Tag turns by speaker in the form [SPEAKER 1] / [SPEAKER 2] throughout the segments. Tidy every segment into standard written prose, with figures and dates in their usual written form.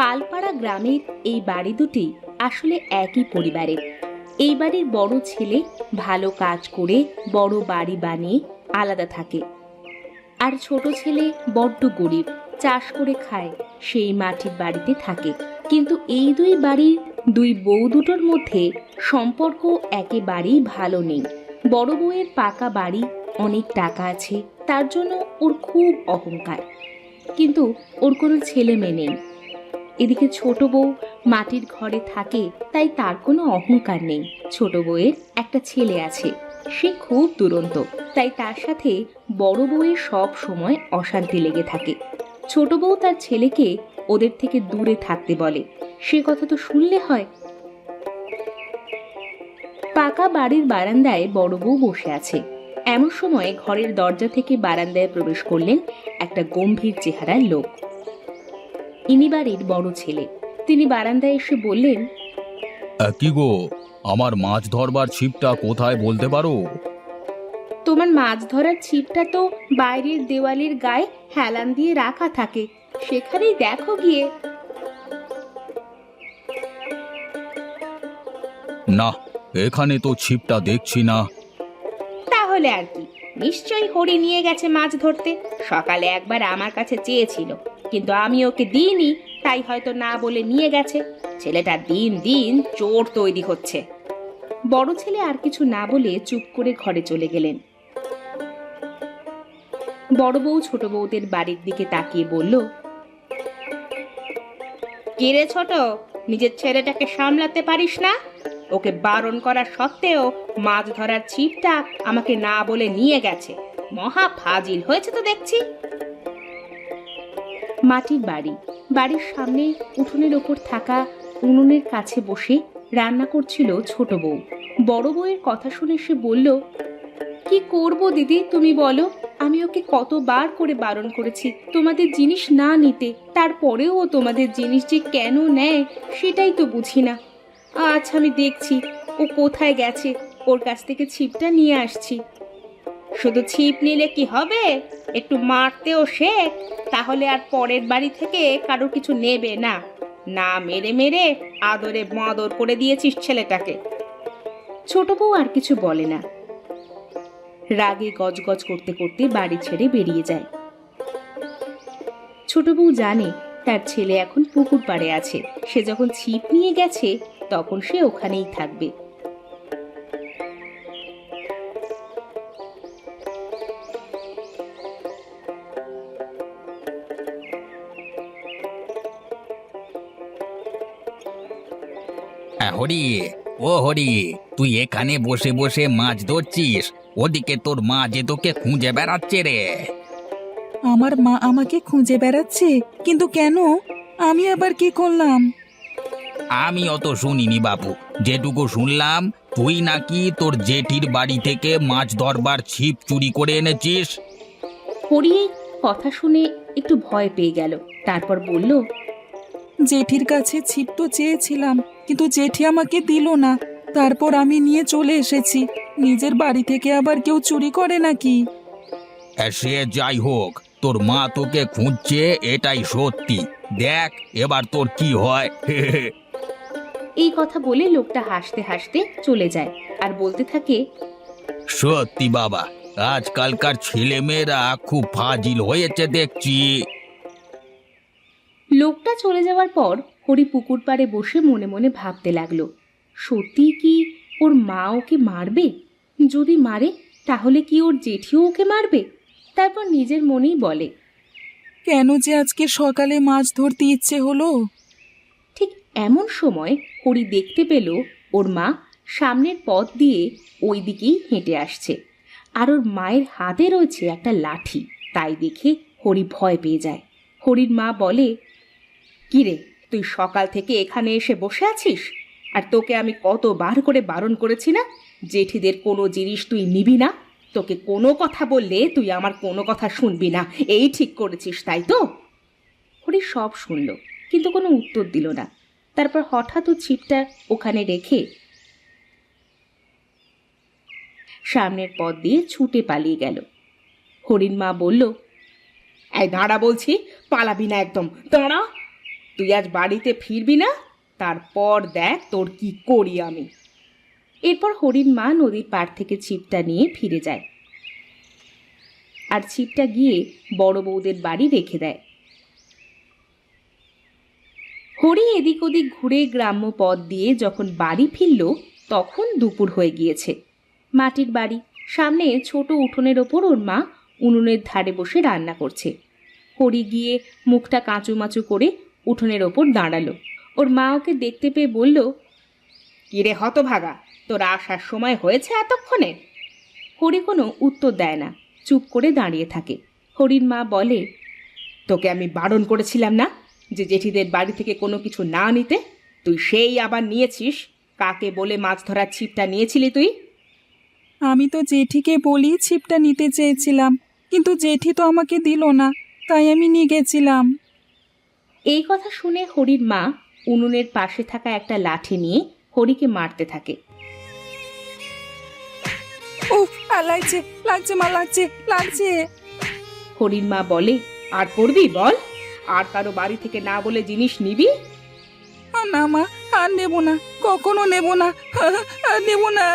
[SPEAKER 1] পালপাড়া গ্রামের এই বাড়ি দুটি আসলে একই পরিবারের। এই বাড়ির বড় ছেলে ভালো কাজ করে বড় বাড়ি বানিয়ে আলাদা থাকে, আর ছোট ছেলে বড্ড গরিব, চাষ করে খায়, সেই মাটির বাড়িতে থাকে। কিন্তু এই দুই বাড়ির দুই বউ দুটোর মধ্যে সম্পর্ক একেবারেই ভালো নেই। বড় বউয়ের পাকা বাড়ি, অনেক টাকা আছে, তার জন্য ওর খুব অহংকার, কিন্তু ওর কোনো ছেলে মেয়ে নেই। এদিকে ছোট বউ মাটির ঘরে থাকে, তাই তার কোনো অহংকার নেই। ছোট বউয়ের একটা ছেলে আছে, সে খুব দুরন্ত, তাই তার সাথে বড় বউয়ের সব সময় অশান্তি লেগে থাকে। ছোট বউ তার ছেলেকে ওদের থেকে দূরে থাকতে বলে, সে কথা তো শুনলে হয়। পাকা বাড়ির বারান্দায় বড় বউ বসে আছে। এমন সময় ঘরের দরজা থেকে বারান্দায় প্রবেশ করলেন একটা গম্ভীর চেহারার লোক। ইনি বাড়ির বড় ছেলে। তিনি বারান্দায় এসে বললেন,
[SPEAKER 2] কি গো, আমার মাছ ধরবার ছিপটা কোথায় বলতে পারো?
[SPEAKER 1] তোমার মাছ ধরার ছিপটা তো বাইরের দেওয়ালের গায়ে হেলান দিয়ে রাখা থাকে, সেখানেই দেখো গিয়ে।
[SPEAKER 2] না, এখানে তো ছিপটা দেখছি না।
[SPEAKER 1] তাহলে আর কি, নিশ্চয়ই হরি নিয়ে গেছে মাছ ধরতে। সকালে একবার আমার কাছে চেয়েছিল, কিন্তু আমি ওকে দিইনি, তাই হয়তো না বলে নিয়ে গেছে। ছেলেটা দিন দিন চোর তৈরি হচ্ছে। বড় ছেলে আর কিছু না বলে চুপ করে ঘরে চলে গেলেন। বড় বউ ছোট বউদের বাড়ির দিকে তাকিয়ে বলল, কে রে ছোট, নিজের ছেলেটাকে সামলাতে পারিস না? ওকে বারণ করা সত্ত্বেও মাছ ধরার ছিপটা আমাকে না বলে নিয়ে গেছে। মহা ফাজিল হয়েছে তো দেখছি। মাটির বাড়ি, বাড়ির সামনে উঠোনের ওপর থাকা উনুনের কাছে বসে রান্না করছিল ছোট বউ। বড় বউয়ের কথা শুনে সে বলল, কি করব দিদি, তুমি বলো। আমি ওকে কতবার করে বারণ করেছি তোমাদের জিনিস না নিতে, তারপরেও ও তোমাদের জিনিস যে কেন নেয় সেটাই তো বুঝি না। আচ্ছা, আমি দেখছি ও কোথায় গেছে, ওর কাছ থেকে ছিপটা নিয়ে আসছি। শুধু ছিপ নিলে কি হবে? একটু মারতেও শেখ, তাহলে আর পরের বাড়ি থেকে কারো কিছু নেবে না। না মেরে মেরে আদরে মাদর করে দিয়েছিস ছেলেটাকে। ছোট বউ আর কিছু বলে না, রাগে গজগজ করতে করতে বাড়ি ছেড়ে বেরিয়ে যায়। ছোট বউ জানে তার ছেলে এখন পুকুর পাড়ে আছে, সে যখন ছিপ নিয়ে গেছে তখন সে ওখানেই থাকবে।
[SPEAKER 2] হরি, ও হরি, তুই এখানে বসে বসে মাছ ধরছিস? ওদিকে তোর মা যে তোকে খুঁজে বেড়াচ্ছে রে।
[SPEAKER 3] আমার মা আমাকে খুঁজে বেড়াচ্ছে? কিন্তু কেন? আমি আবার কি করলাম?
[SPEAKER 2] আমি অত শুনিনি বাবু, যেটুকু শুনলাম তুই নাকি তোর জেঠির বাড়ি থেকে মাছ ধরবার ছিপ চুরি করে এনেছিস।
[SPEAKER 1] হরি এই কথা শুনে একটু ভয় পেয়ে গেল, তারপর বলল,
[SPEAKER 3] জেঠির কাছে ছিপ তো চেয়েছিলাম, কিন্তু জেঠি আমাকে দিল না। তারপর আমি নিয়ে চলে এসেছি। নিজের বাড়ি থেকে আবার কেউ চুরি করে নাকি?
[SPEAKER 2] সে যাই হোক, তোর মা তোকে খুঁজছে, এটাই সত্যি। দেখ এবার তোর কি হয়।
[SPEAKER 1] এই কথা বলে লোকটা হাসতে হাসতে চলে যায় আর বলতে থাকে,
[SPEAKER 2] সত্যি বাবা, আজকালকার ছেলেমেয়েরা খুব ফাজিল হয়েছে দেখছি।
[SPEAKER 1] লোকটা চলে যাওয়ার পর হরি পুকুর পাড়ে বসে মনে মনে ভাবতে লাগলো, সত্যি কি ওর মা ওকে মারবে? যদি মারে তাহলে কি ওর জেঠিও ওকে মারবে? তারপর নিজের মনেই বলে,
[SPEAKER 3] কেন যে আজকে সকালে মাছ ধরতে ইচ্ছে হলো?
[SPEAKER 1] ঠিক এমন সময় হরি দেখতে পেল ওর মা সামনের পথ দিয়ে ওই দিকেই হেঁটে আসছে, আর ওর মায়ের হাতে রয়েছে একটা লাঠি। তাই দেখে হরি ভয় পেয়ে যায়। হরির মা বলে, কিরে, তুই সকাল থেকে এখানে এসে বসে আছিস? আর তোকে আমি কতবার করে বারণ করেছি না, জেঠিদের কোনো জিনিস তুই নিবি না? তোকে কোনো কথা বললে তুই আমার কোনো কথা শুনবি না, এই ঠিক করেছিস তাই তো? হরি সব শুনল, কিন্তু কোনো উত্তর দিল না। তারপর হঠাৎ ও ছিপটা ওখানে রেখে সামনের পথ দিয়ে ছুটে পালিয়ে গেল। হরির মা বলল, এই দাঁড়া বলছি, পালাবি না একদম, দাঁড়া। তুই আজ বাড়িতে ফিরবি না, তারপর দেখ তোর কি করি আমি। এরপর হরির মা নদীর পাড় থেকে ছিপটা নিয়ে ফিরে যায়, আর ছিপটা গিয়ে বড় বউদের বাড়ি রেখে দেয়। হরি এদিক ওদিক ঘুরে গ্রাম্য পথ দিয়ে যখন বাড়ি ফিরল, তখন দুপুর হয়ে গিয়েছে। মাটির বাড়ি, সামনে ছোট উঠোনের ওপর ওর মা উনুনের ধারে বসে রান্না করছে। হরি গিয়ে মুখটা কাঁচুমাচু করে উঠোনের ওপর দাঁড়ালো। ওর মা ওকে দেখতে পেয়ে বলল, কিরে হতভাগা, তোর আসার সময় হয়েছে এতক্ষণে? হরি কোনো উত্তর দেয় না, চুপ করে দাঁড়িয়ে থাকে। হরির মা বলে, তোকে আমি বারণ করেছিলাম না যে জেঠিদের বাড়ি থেকে কোনো কিছু না নিতে? তুই সেই আবার নিয়েছিস। কাকে বলে মাছ ধরার ছিপটা নিয়েছিলি তুই?
[SPEAKER 3] আমি তো জেঠিকে বলি ছিপটা নিতে চেয়েছিলাম, কিন্তু জেঠি তো আমাকে দিল না, তাই আমি নিয়ে গেছিলাম।
[SPEAKER 1] এই কথা শুনে হরির মা উনুনের পাশে থাকা একটা লাঠি নিয়ে হরিকে মারতে থাকে।
[SPEAKER 3] উফ, লাগছে লাগছে মা, লাগছে লাগছে।
[SPEAKER 1] হরির মা বলে, আর করবি বল? আর কারো বাড়ি থেকে না বলে জিনিস নিবি?
[SPEAKER 3] না মা, আর নেব না, কখনো নেব না, আর নেব না।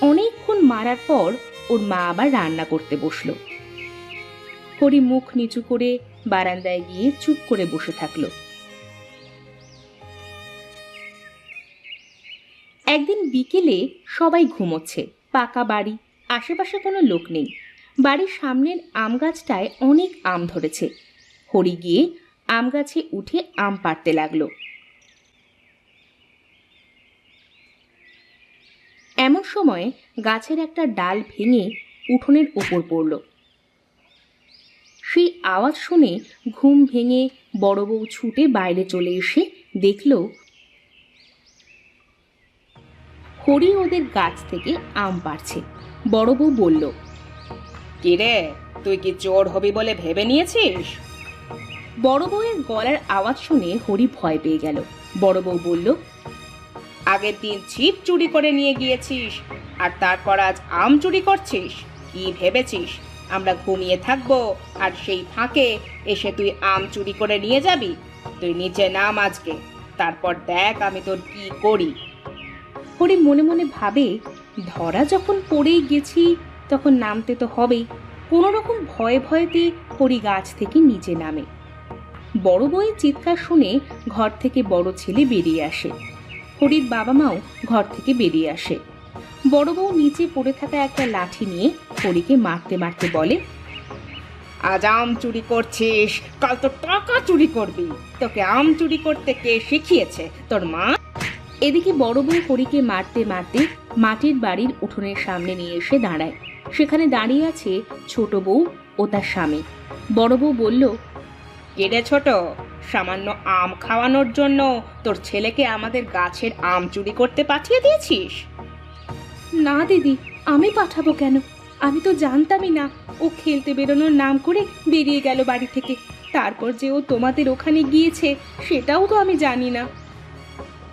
[SPEAKER 1] অনেকক্ষণ মারার পর ওর মা আবার রান্না করতে বসলো। হরি মুখ নিচু করে বারান্দায় গিয়ে চুপ করে বসে থাকলো। একদিন বিকেলে সবাই ঘুমোচ্ছে, পাকা বাড়ি, আশেপাশে কোনো লোক নেই। বাড়ির সামনের আম গাছটায় অনেক আম ধরেছে। হরি গিয়ে আম গাছে উঠে আম পাড়তে লাগলো। এমন সময় গাছের একটা ডাল ভেঙে উঠোনের উপর পড়ল। সেই আওয়াজ শুনে ঘুম ভেঙে বড় বউ ছুটে বাইরে চলে এসে দেখল হরি ওদের গাছ থেকে আম পাড়ছে। বড় বউ বলল, কিরে, তুই কি চোর হবি বলে ভেবে নিয়েছিস? বড় বউয়ের গলার আওয়াজ শুনে হরি ভয় পেয়ে গেল। বড় বউ বলল, আগের দিন ছিপ চুরি করে নিয়ে গিয়েছিস, আর তারপর আজ আম চুরি করছিস? কি ভেবেছিস আমরা ঘুমিয়ে থাকবো আর সেই ফাঁকে এসে তুই আম চুরি করে নিয়ে যাবি? তুই নিচে নাম আজকে, তারপর দেখ আমি তোর কি করি। হরি মনে মনে ভাবে, ধরা যখন পড়েই গেছি তখন নামতে তো হবেই। কোনো রকম ভয়ে ভয়েতে হরি গাছ থেকে নিচে নামে। বড় বউয়ের চিৎকার শুনে ঘর থেকে বড় ছেলে বেরিয়ে আসে। হরির বাবা মাও ঘর থেকে বেরিয়ে আসে। বড় বউ নিচে পড়ে থাকা একটা লাঠি নিয়ে হরিকে মারতে মারতে বলে, আজ আম চুরি করছিস, কাল তো টাকা চুরি করবি। তোকে আম চুরি করতে কে শিখিয়েছে? তোর মা? এদিকে বড় বউ হরিকে মারতে মারতে মাটির বাড়ির উঠোনের সামনে নিয়ে এসে দাঁড়ায়। সেখানে দাঁড়িয়ে আছে ছোট বউ ও তার স্বামী। বড় বউ বলল, কেড়ে ছোট, সামান্য আম খাওয়ানোর জন্য তোর ছেলেকে আমাদের গাছের আম চুরি করতে পাঠিয়ে দিয়েছিস? না দিদি, আমি পাঠাবো কেন? আমি তো জানতামই না। ও খেলতে বেরোনোর নাম করে বেরিয়ে গেল বাড়ি থেকে। তারপর যে ও তোমাদের ওখানে গিয়েছে সেটাও তো আমি জানি না।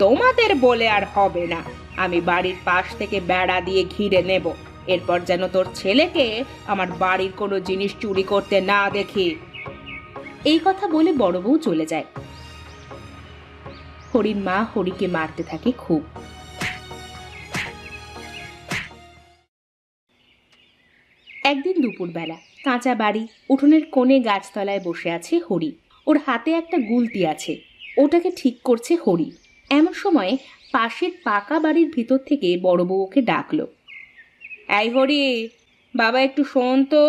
[SPEAKER 1] তোমাদের বলে আর হবে না। আমি বাড়ির পাশ থেকে বেড়া দিয়ে ঘিরে নেব। এরপর যেন তোর ছেলেকে আমার বাড়ির কোনো জিনিস চুরি করতে না দেখি। এই কথা বলে বড় বউ চলে যায়। হরির মা হরিকে মারতে থাকে খুব। একদিন দুপুরবেলা কাঁচা বাড়ি, উঠোনের কোণে গাছতলায় বসে আছে হরি। ওর হাতে একটা গুলতি আছে, ওটাকে ঠিক করছে হরি। এমন সময় পাশের পাকা বাড়ির ভিতর থেকে বড় বউ ওকে ডাকলো, এই হরি, বাবা একটু শোন তো।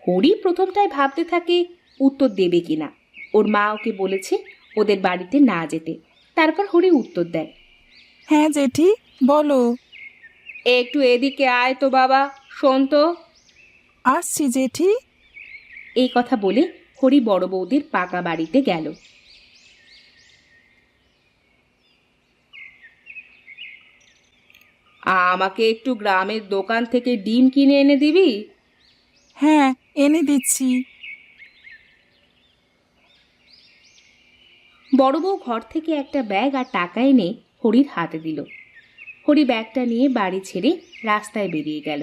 [SPEAKER 1] হরি প্রথমটায় ভাবতে থাকে উত্তর দেবে কিনা। ওর মা ওকে বলেছে ওদের বাড়িতে না যেতে। তারপর হরি উত্তর দেয়,
[SPEAKER 3] হ্যাঁ জেঠি, বলো।
[SPEAKER 1] একটু এদিকে আয় তো বাবা, শোন তো।
[SPEAKER 3] আসছি জেঠি।
[SPEAKER 1] এই কথা বলে হরি বড় বৌদির পাকা বাড়িতে গেল। আমাকে একটু গ্রামের দোকান থেকে ডিম কিনে এনে দিবি?
[SPEAKER 3] হ্যাঁ, এনে দিচ্ছি।
[SPEAKER 1] বড় বউ ঘর থেকে একটা ব্যাগ আর টাকা এনে হরির হাতে দিল। হরি ব্যাগটা নিয়ে বাড়ি ছেড়ে রাস্তায় বেরিয়ে গেল।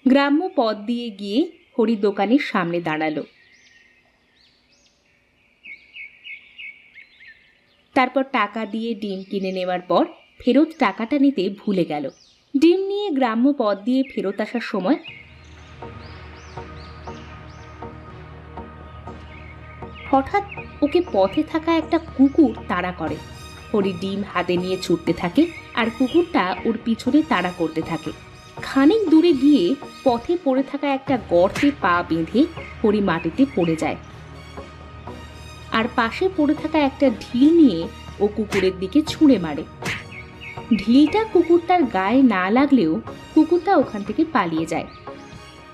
[SPEAKER 1] গ্রাম্য পথ দিয়ে গিয়ে হরি দোকানের সামনে দাঁড়ালো। তারপর টাকা দিয়ে ডিম কিনে নেওয়ার পর ফেরত টাকাটা নিতে ভুলে গেল। ডিম নিয়ে গ্রাম্য পথ দিয়ে ফেরত আসার সময় হঠাৎ ওকে পথে থাকা একটা কুকুর তাড়া করে। হরি ডিম হাতে নিয়ে ছুটতে থাকে আর কুকুরটা ওর পিছনে তাড়া করতে থাকে। খানিক দূরে গিয়ে পথে পড়ে থাকা একটা গর্তে পা বেঁধে হরি মাটিতে পড়ে যায়। আর পাশে পড়ে থাকা একটা ঢিল নিয়ে ও কুকুরের দিকে ছুঁড়ে মারে। ঢিলটা কুকুরটার গায়ে না লাগলেও কুকুরটা ওখান থেকে পালিয়ে যায়।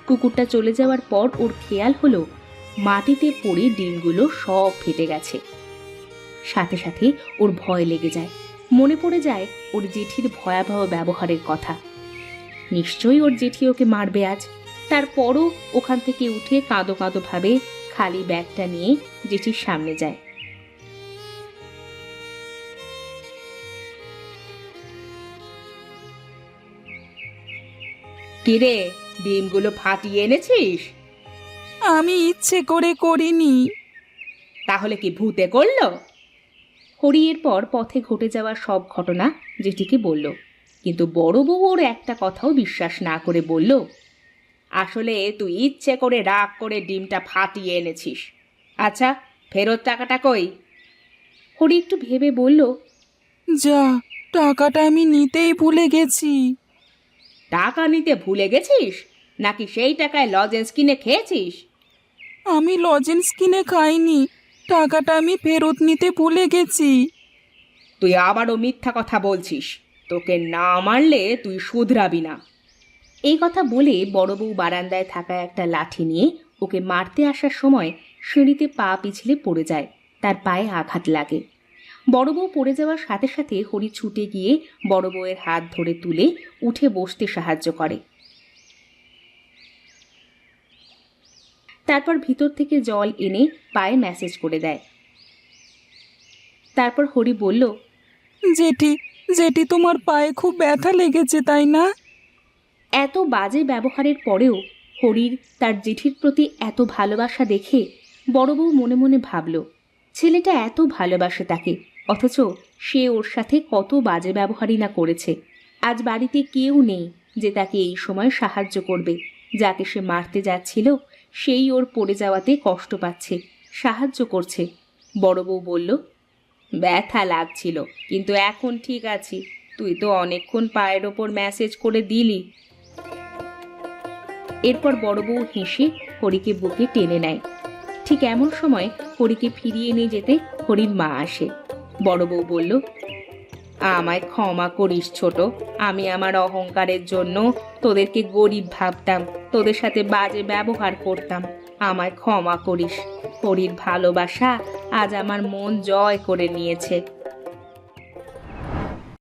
[SPEAKER 1] কুকুরটা চলে যাওয়ার পর ওর খেয়াল হলো মাটিতে পড়ে ডিমগুলো সব ফেটে গেছে। সাথে সাথে ওর ভয় লেগে যায়। মনে পড়ে যায় ওর জেঠির ভয়াবহ ব্যবহারের কথা। নিশ্চয়ই ওর জেঠি ওকে মারবে আজ। তারপরও ওখান থেকে উঠে কাঁদো কাঁদো ভাবে খালি ব্যাগটা নিয়ে জেঠির সামনে যায়। কিরে, ডিমগুলো ফাটিয়ে এনেছিস?
[SPEAKER 3] আমি ইচ্ছে করে করিনি।
[SPEAKER 1] তাহলে কি ভূতে করলো? হরি এরপর পথে ঘটে যাওয়া সব ঘটনা জেঠিকে বলল। কিন্তু বড় বউ ওর একটা কথাও বিশ্বাস না করে বলল, আসলে তুই ইচ্ছে করে রাগ করে ডিমটা ফাটিয়ে এনেছিস। আচ্ছা, ফেরত টাকাটা কই? হরি একটু ভেবে বলল,
[SPEAKER 3] যা, টাকাটা আমি নিতেই ভুলে গেছি।
[SPEAKER 1] টাকা নিতে ভুলে গেছিস নাকি সেই টাকায় লজেন্স কিনে খেয়েছিস?
[SPEAKER 3] আমি লজেন্স কিনে খাইনি, টাকাটা আমি ফেরত নিতে ভুলে গেছি।
[SPEAKER 1] তুই আবারও মিথ্যা কথা বলছিস। তোকে না মারলে তুই শুধরাবি না। এই কথা বলে বড় বউ বারান্দায় থাকা একটা লাঠি নিয়ে ওকে মারতে আসার সময় সিঁড়িতে পা পিছলে পড়ে যায়। তার পায়ে আঘাত লাগে। বড় বউ পড়ে যাওয়ার সাথে সাথে হরি ছুটে গিয়ে বড় বউয়ের হাত ধরে তুলে উঠে বসতে সাহায্য করে। তারপর ভিতর থেকে জল এনে পায়ে ম্যাসেজ করে দেয়। তারপর হরি বলল,
[SPEAKER 3] জেঠি, জেঠি তোমার পায়ে খুব ব্যথা লেগেছে তাই না?
[SPEAKER 1] এত বাজে ব্যবহারের পরেও হরির তার জেঠির প্রতি এত ভালোবাসা দেখে বড় বউ মনে মনে ভাবল, ছেলেটা এত ভালোবাসে তাকে, অথচ সে ওর সাথে কত বাজে ব্যবহারই না করেছে। আজ বাড়িতে কেউ নেই যে তাকে এই সময় সাহায্য করবে। যাকে সে মারতে যাচ্ছিল সেই ওর পড়ে যাওয়াতে কষ্ট পাচ্ছে, সাহায্য করছে। বড় বউ বলল, ব্যথা লাগছিল কিন্তু এখন ঠিক আছি। তুই তো অনেকক্ষণ পায়ের ওপর ম্যাসেজ করে দিলি। এরপর বড় বউ হেসে হরিকে বুকে টেনে নেয়। ঠিক এমন সময় হরিকে ফিরিয়ে নিয়ে যেতে হরির মা আসে। বড় বউ বলল, আমায় ক্ষমা করিস ছোট। আমি আমার অহংকারের জন্য তোদেরকে গরিব ভাবতাম, তোদের সাথে বাজে ব্যবহার করতাম। আমায় ক্ষমা করিস। হরির ভালোবাসা আজ আমার মন জয় করে নিয়েছে।